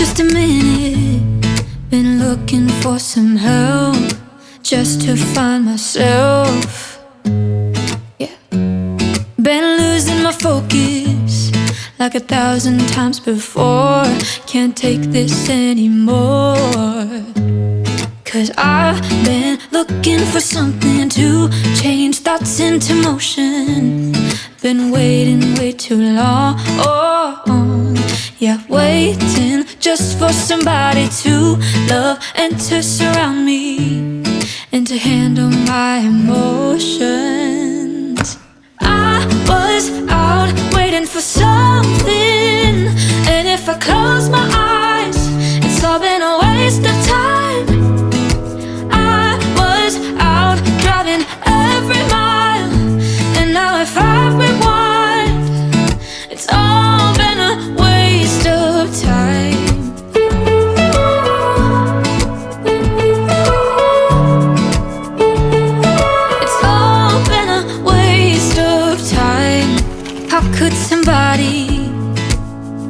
just a minute. Been looking for some help just to find myself. Yeah. Been losing my focus like 1,000 times before. Can't take this anymore. 'Cause I've been looking for something to change thoughts into motion. Been waiting way too long. Yeah, waiting just for somebody to love and to surround me and to handle my emotions. I was out waiting for something, and if I close my eyes, it's all been a waste of time. I was out driving every mile, and now if I rewind, it's all been a waste of time. It's all been a waste of time. How could somebody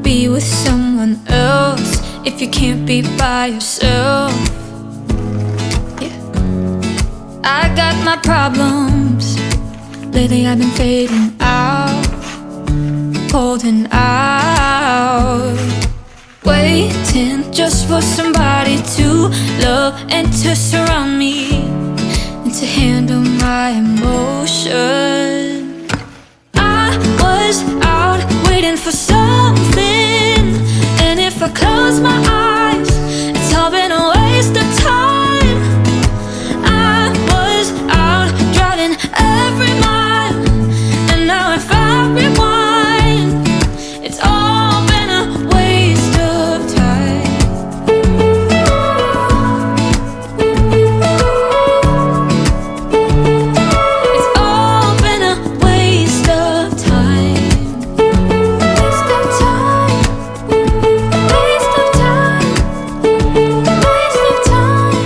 be with someone else if you can't be by yourself? Yeah. I got my problems. Lately I've been fading out, holding out, waiting just for somebody to love and to surround me and to handle my emotion. I was out waiting for something, and if I close my eyes, it's all been a waste of time. I was out driving every mile, and now if I rewind, it's all been a waste of time. It's all been a waste of time. Waste of time. Waste of time. Waste of time.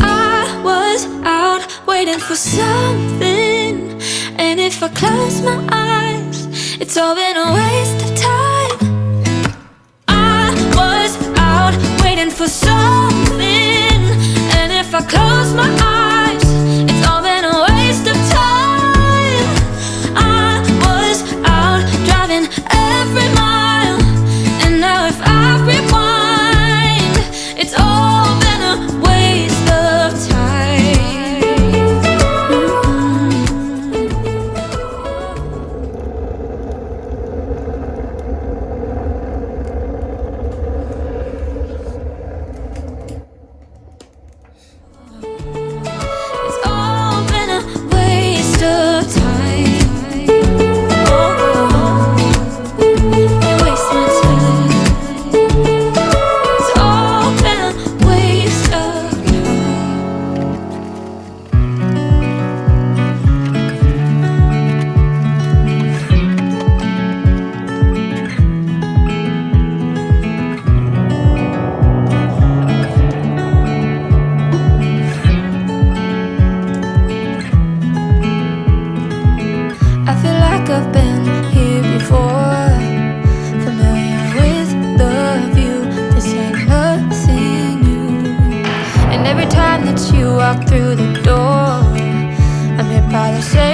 I was out waiting for something, and if I close my eyes, it's all been a waste of time. I was out waiting for something, and if I close my eyes, it's all been a waste of time. I was out driving every mile, and now if I rewind, it's all been a waste of time. It's all been a waste of time. You waste my time. It's all been a waste of I feel like I've been here before, familiar with the view. This ain't nothing new. And every time that you walk through the door, I'm hit by the same